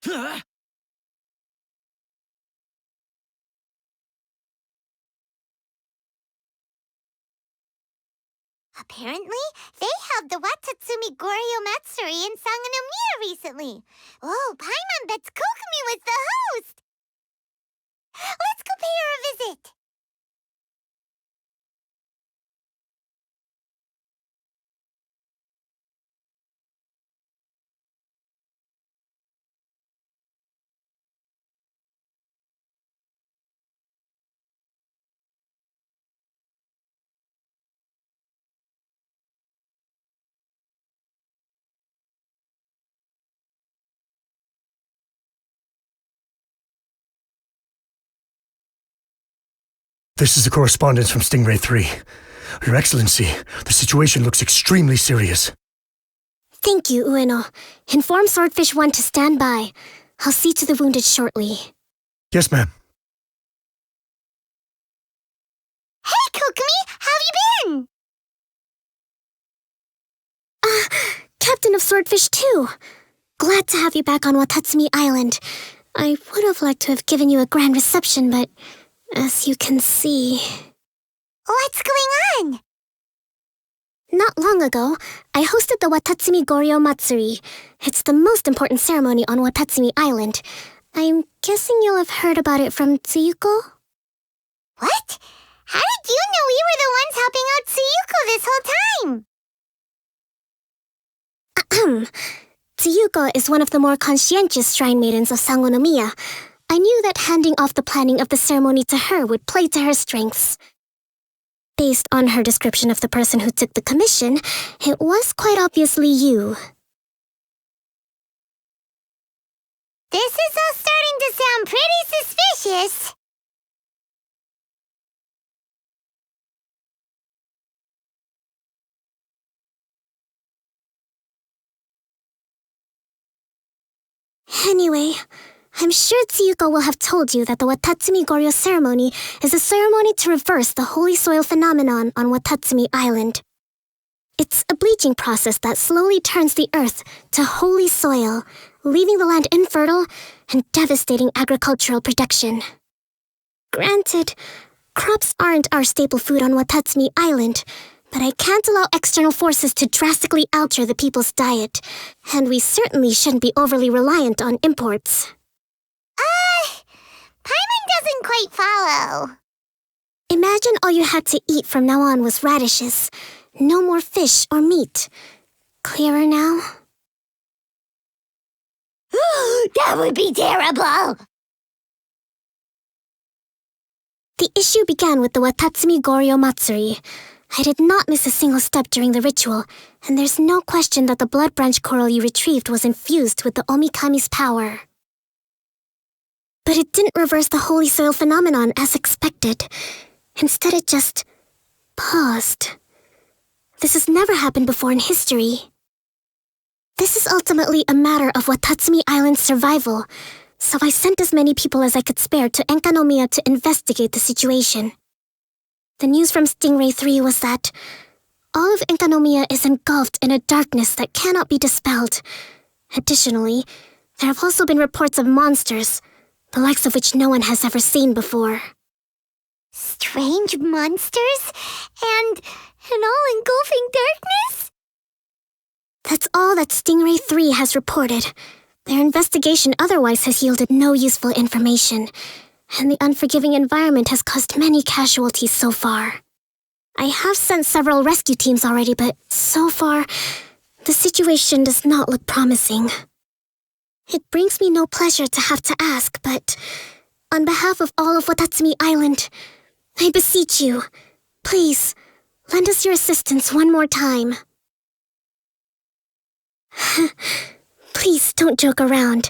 Apparently, they held the Watatsumi Goryo Matsuri in Sangonomiya recently. Oh, Paimon bets Kokumi was the host! Let's go pay her a visit! This is the correspondence from Stingray 3. Your Excellency, the situation looks extremely serious. Thank you, Ueno. Inform Swordfish 1 to stand by. I'll see to the wounded shortly. Yes, ma'am. Hey, Kokumi! How have you been? Captain of Swordfish 2. Glad to have you back on Watatsumi Island. I would have liked to have given you a grand reception, but as you can see... What's going on? Not long ago, I hosted the Watatsumi Goryo Matsuri. It's the most important ceremony on Watatsumi Island. I'm guessing you'll have heard about it from Tsuyuko? What? How did you know we were the ones helping out Tsuyuko this whole time? Tsuyuko is one of the more conscientious shrine maidens of Sangonomiya. I knew that handing off the planning of the ceremony to her would play to her strengths. Based on her description of the person who took the commission, it was quite obviously you. This is all starting to sound pretty suspicious. Anyway, I'm sure Tsuyuko will have told you that the Watatsumi Goryo ceremony is a ceremony to reverse the holy soil phenomenon on Watatsumi Island. It's a bleaching process that slowly turns the earth to holy soil, leaving the land infertile and devastating agricultural production. Granted, crops aren't our staple food on Watatsumi Island, but I can't allow external forces to drastically alter the people's diet, and we certainly shouldn't be overly reliant on imports. Paimon doesn't quite follow. Imagine all you had to eat from now on was radishes. No more fish or meat. Clearer now? That would be terrible! The issue began with the Watatsumi Goryo Matsuri. I did not miss a single step during the ritual, and there's no question that the blood branch coral you retrieved was infused with the Omikami's power. But it didn't reverse the holy soil phenomenon as expected. Instead, it just paused. This has never happened before in history. This is ultimately a matter of Watatsumi Island's survival, so I sent as many people as I could spare to Enkanomiya to investigate the situation. The news from Stingray 3 was that all of Enkanomiya is engulfed in a darkness that cannot be dispelled. Additionally, there have also been reports of monsters, the likes of which no one has ever seen before. Strange monsters? And an all-engulfing darkness? That's all that Stingray 3 has reported. Their investigation otherwise has yielded no useful information, and the unforgiving environment has caused many casualties so far. I have sent several rescue teams already, but so far, the situation does not look promising. It brings me no pleasure to have to ask, but on behalf of all of Watatsumi Island, I beseech you, please, lend us your assistance one more time. Please don't joke around.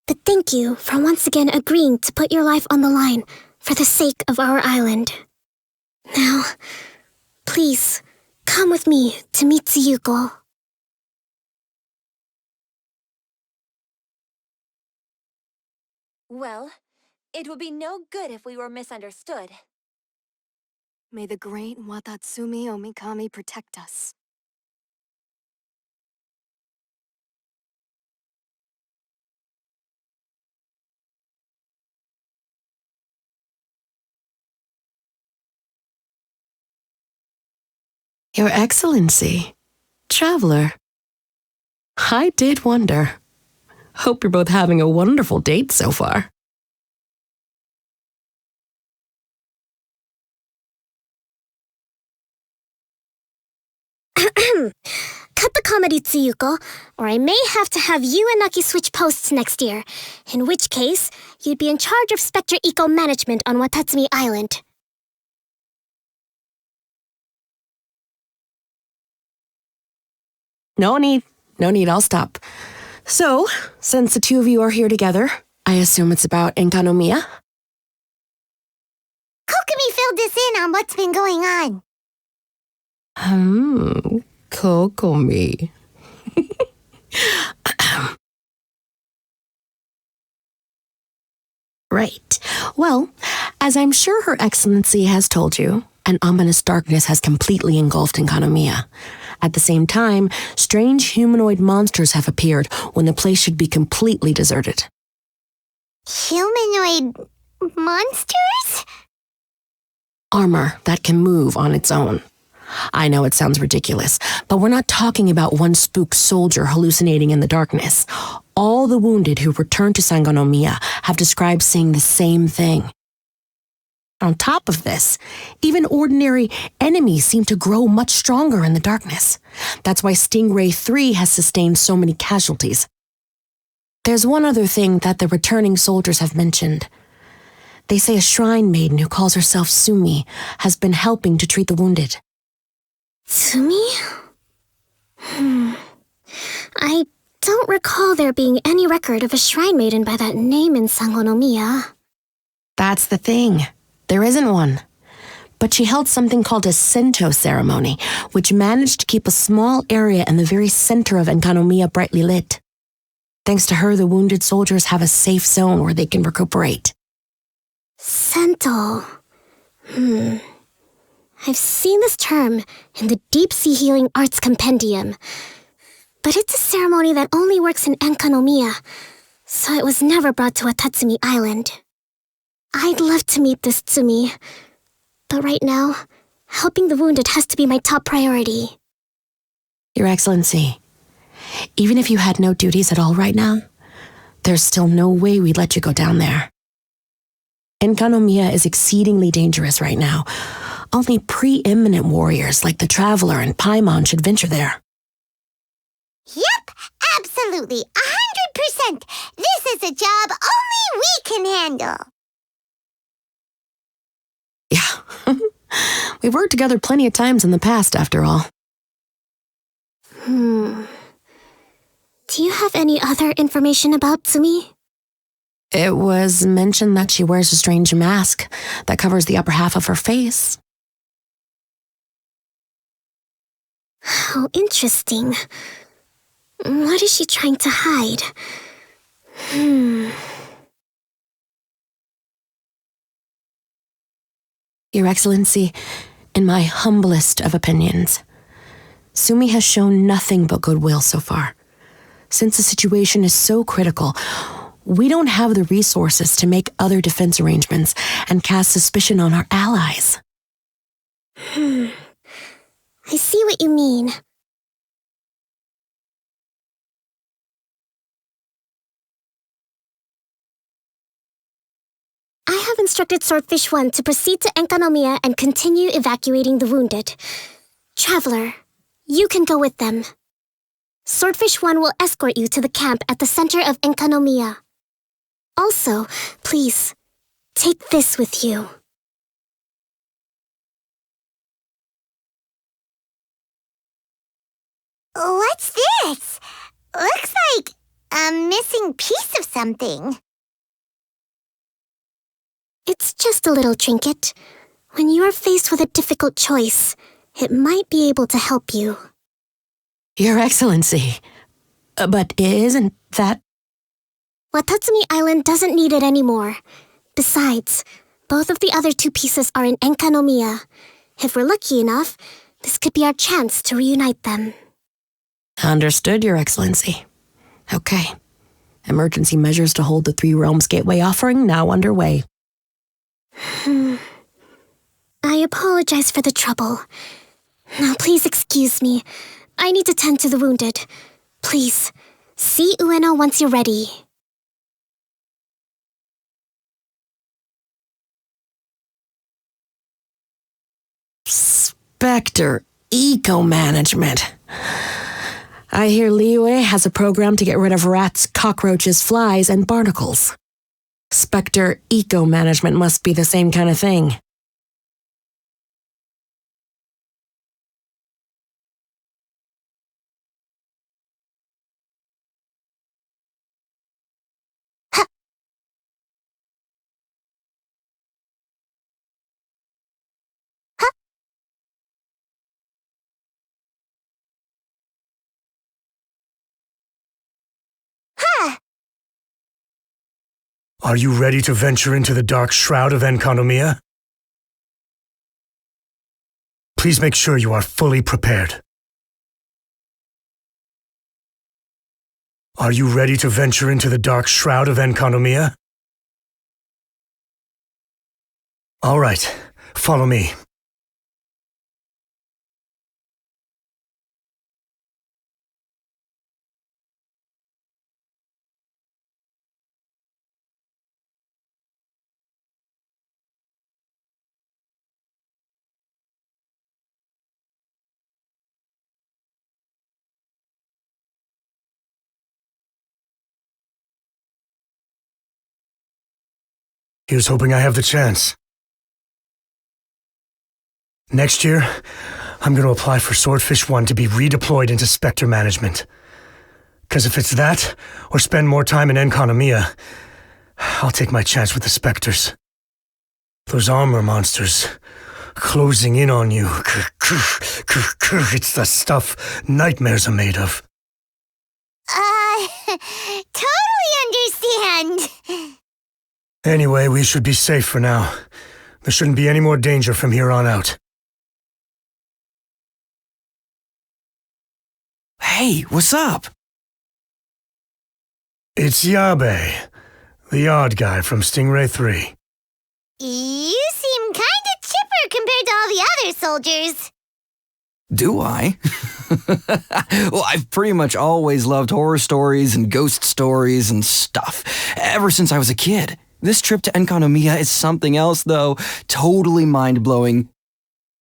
But thank you for once again agreeing to put your life on the line for the sake of our island. Now, please, come with me to meet Tsuyuko. Well, it would be no good if we were misunderstood. May the great Watatsumi Omikami protect us. Your Excellency, Traveler. I did wonder. Hope you're both having a wonderful date so far. Cut the comedy, Tsuyuko, or I may have to have you and Naki switch posts next year, in which case, you'd be in charge of Spectre Eco Management on Watatsumi Island. No need, I'll stop. So, since the two of you are here together, I assume it's about Enkanomiya? Kokomi filled us in on what's been going on. Kokomi. Right. Well, as I'm sure Her Excellency has told you, an ominous darkness has completely engulfed Enkanomiya. At the same time, strange humanoid monsters have appeared when the place should be completely deserted. Humanoid monsters? Armor that can move on its own. I know it sounds ridiculous, but we're not talking about one spooked soldier hallucinating in the darkness. All the wounded who returned to Sangonomiya have described seeing the same thing. On top of this, even ordinary enemies seem to grow much stronger in the darkness. That's why Stingray 3 has sustained so many casualties. There's one other thing that the returning soldiers have mentioned. They say a shrine maiden who calls herself Sumi has been helping to treat the wounded. Sumi? I don't recall there being any record of a shrine maiden by that name in Sangonomiya. That's the thing. There isn't one. But she held something called a Sento ceremony, which managed to keep a small area in the very center of Enkanomiya brightly lit. Thanks to her, the wounded soldiers have a safe zone where they can recuperate. Sento. I've seen this term in the Deep Sea Healing Arts Compendium, but it's a ceremony that only works in Enkanomiya, so it was never brought to Watatsumi Island. I'd love to meet this Tsumi, but right now, helping the wounded has to be my top priority. Your Excellency, even if you had no duties at all right now, there's still no way we'd let you go down there. Enkanomiya is exceedingly dangerous right now. Only preeminent warriors like the Traveler and Paimon should venture there. Yep, absolutely, 100%. This is a job only we can handle. Yeah, we've worked together plenty of times in the past, after all. Do you have any other information about Tsumi? It was mentioned that she wears a strange mask that covers the upper half of her face. How interesting. What is she trying to hide? Your Excellency, in my humblest of opinions, Sumi has shown nothing but goodwill so far. Since the situation is so critical, we don't have the resources to make other defense arrangements and cast suspicion on our allies. I see what you mean. I have instructed Swordfish 1 to proceed to Enkanomiya and continue evacuating the wounded. Traveler, you can go with them. Swordfish 1 will escort you to the camp at the center of Enkanomiya. Also, please, take this with you. What's this? Looks like a missing piece of something. It's just a little trinket. When you are faced with a difficult choice, it might be able to help you. Your Excellency, but isn't that... Watatsumi Island doesn't need it anymore. Besides, both of the other two pieces are in Enkanomiya. If we're lucky enough, this could be our chance to reunite them. Understood, Your Excellency. Okay. Emergency measures to hold the Three Realms Gateway offering now underway. I apologize for the trouble. Now, please excuse me. I need to tend to the wounded. Please, see Ueno once you're ready. Spectre eco-management. I hear Liyue has a program to get rid of rats, cockroaches, flies, and barnacles. Spectre eco-management must be the same kind of thing. Are you ready to venture into the dark shroud of Enkanomiya? Please make sure you are fully prepared. Are you ready to venture into the dark shroud of Enkanomiya? All right, follow me. Here's hoping I have the chance. Next year, I'm going to apply for Swordfish 1 to be redeployed into Spectre management. Because if it's that, or spend more time in Enkanomiya, I'll take my chance with the Spectres. Those armor monsters, closing in on you. It's the stuff nightmares are made of. Totally understand. Anyway, we should be safe for now. There shouldn't be any more danger from here on out. Hey, what's up? It's Yabe, the odd guy from Stingray 3. You seem kinda chipper compared to all the other soldiers. Do I? Well, I've pretty much always loved horror stories and ghost stories and stuff, ever since I was a kid. This trip to Enkanomiya is something else, though. Totally mind-blowing.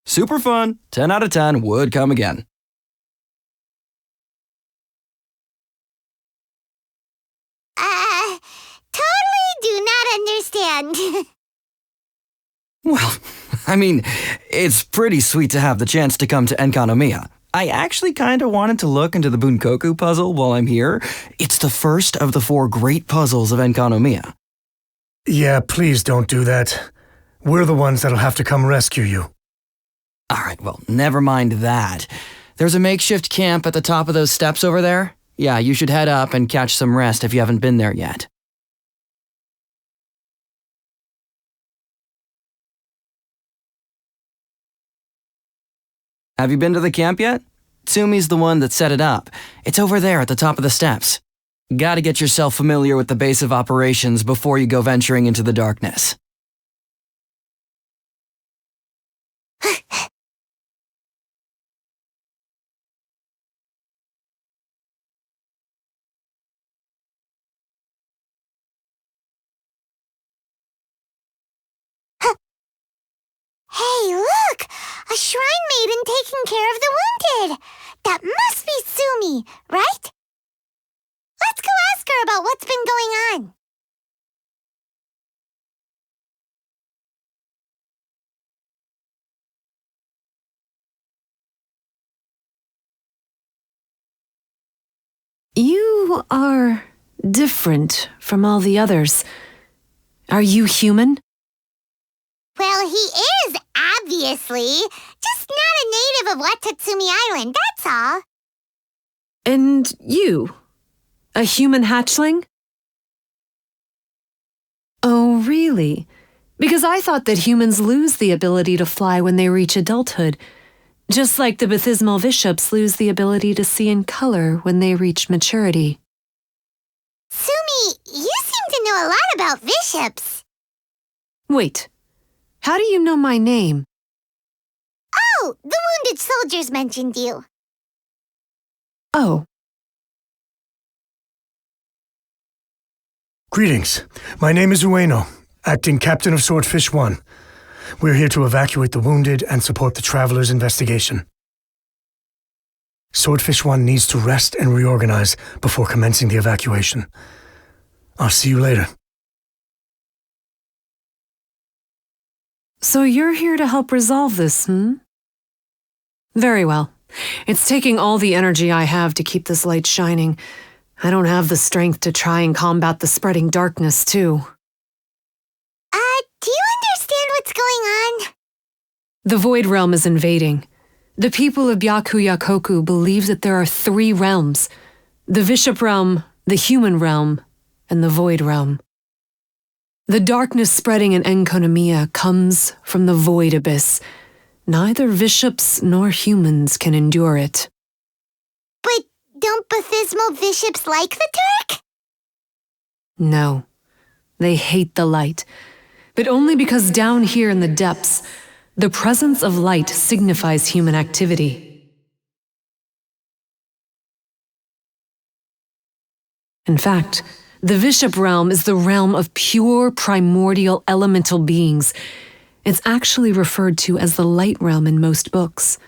Super fun. 10 out of 10 would come again. Totally do not understand. Well, I mean, it's pretty sweet to have the chance to come to Enkanomiya. I actually kind of wanted to look into the Bunkoku puzzle while I'm here. It's the first of the 4 great puzzles of Enkanomiya. Yeah, please don't do that. We're the ones that'll have to come rescue you. Alright, well, never mind that. There's a makeshift camp at the top of those steps over there. Yeah, you should head up and catch some rest if you haven't been there yet. Have you been to the camp yet? Tsumi's the one that set it up. It's over there at the top of the steps. Gotta get yourself familiar with the base of operations before you go venturing into the darkness. Hey, look! A shrine maiden taking care of the wounded! That must be Sumi, right? Let's go ask her about what's been going on. You are different from all the others. Are you human? Well, he is, obviously. Just not a native of Watatsumi Island, that's all. And you? A human hatchling? Oh, really? Because I thought that humans lose the ability to fly when they reach adulthood, just like the Bathysmal Bishops lose the ability to see in color when they reach maturity. Sumi, you seem to know a lot about bishops. Wait, how do you know my name? Oh, the wounded soldiers mentioned you. Oh, Greetings. My name is Ueno, acting captain of Swordfish 1. We're here to evacuate the wounded and support the traveler's investigation. Swordfish 1 needs to rest and reorganize before commencing the evacuation. I'll see you later. so you're here to help resolve this, hmm? Very well. It's taking all the energy I have to keep this light shining. I don't have the strength to try and combat the spreading darkness, too. Do you understand what's going on? The Void Realm is invading. The people of Byakuyakoku believe that there are 3 realms: the Bishop Realm, the Human Realm, and the Void Realm. The darkness spreading in Enkonomiya comes from the Void Abyss. Neither bishops nor humans can endure it. But don't Bathismal bishops like the Turk? No, they hate the light, but only because down here in the depths, the presence of light signifies human activity. In fact, the Bishop Realm is the realm of pure primordial elemental beings. It's actually referred to as the Light Realm in most books.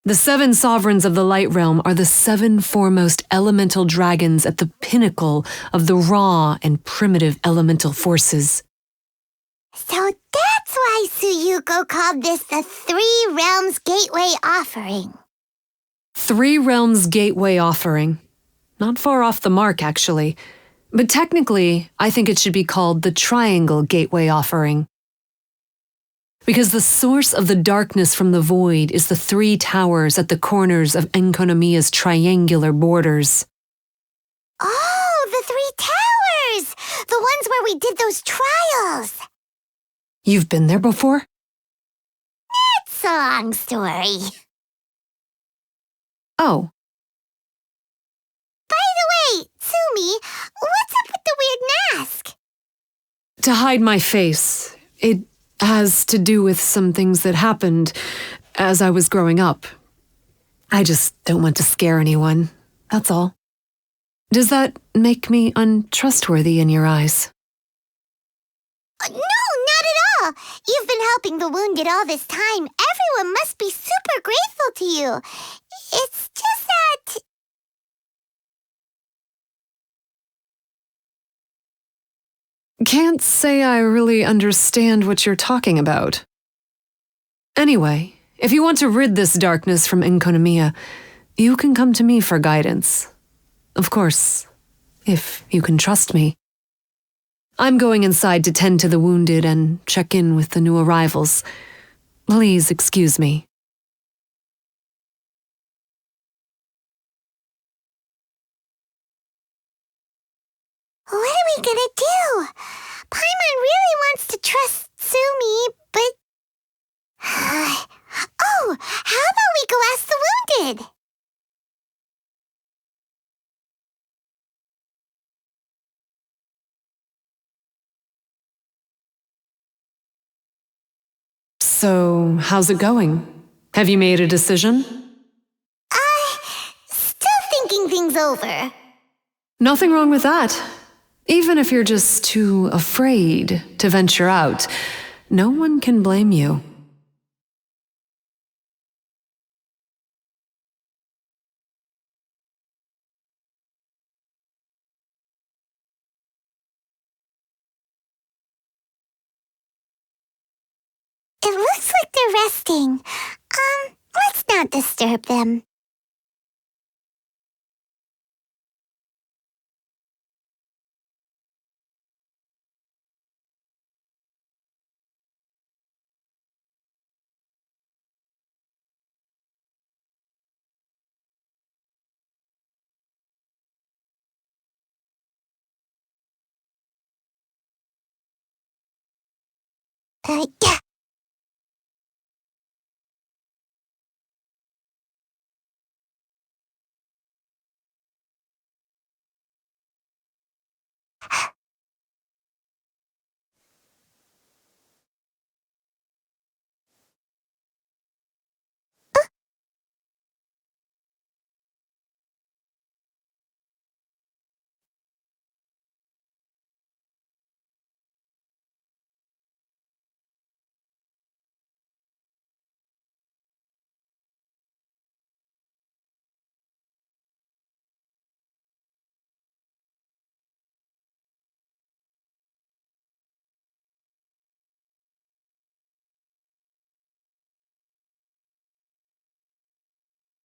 The 7 sovereigns of the Light Realm are the 7 foremost elemental dragons at the pinnacle of the raw and primitive elemental forces. So that's why Suyuko called this the 3 Realms Gateway Offering. 3 Realms Gateway Offering. Not far off the mark, actually. But technically, I think it should be called the Triangle Gateway Offering. Because the source of the darkness from the void is the 3 towers at the corners of Enkonomiya's triangular borders. Oh, the 3 towers! The ones where we did those trials! You've been there before? It's a long story. Oh, By the way, Tsumi, what's up with the weird mask? to hide my face. It has to do with some things that happened as I was growing up. I just don't want to scare anyone, that's all. Does that make me untrustworthy in your eyes? No, not at all. You've been helping the wounded all this time. Everyone must be super grateful to you. It's just that... Can't say I really understand what you're talking about. Anyway, if you want to rid this darkness from Enkonomiya, you can come to me for guidance. Of course, if you can trust me. I'm going inside to tend to the wounded and check in with the new arrivals. Please excuse me. What are we gonna do? Paimon really wants to trust Tsumi, but... Oh, how about we go ask the wounded? So, how's it going? Have you made a decision? Still thinking things over. Nothing wrong with that. Even if you're just too afraid to venture out, no one can blame you. It looks like they're resting. Let's not disturb them. Yeah.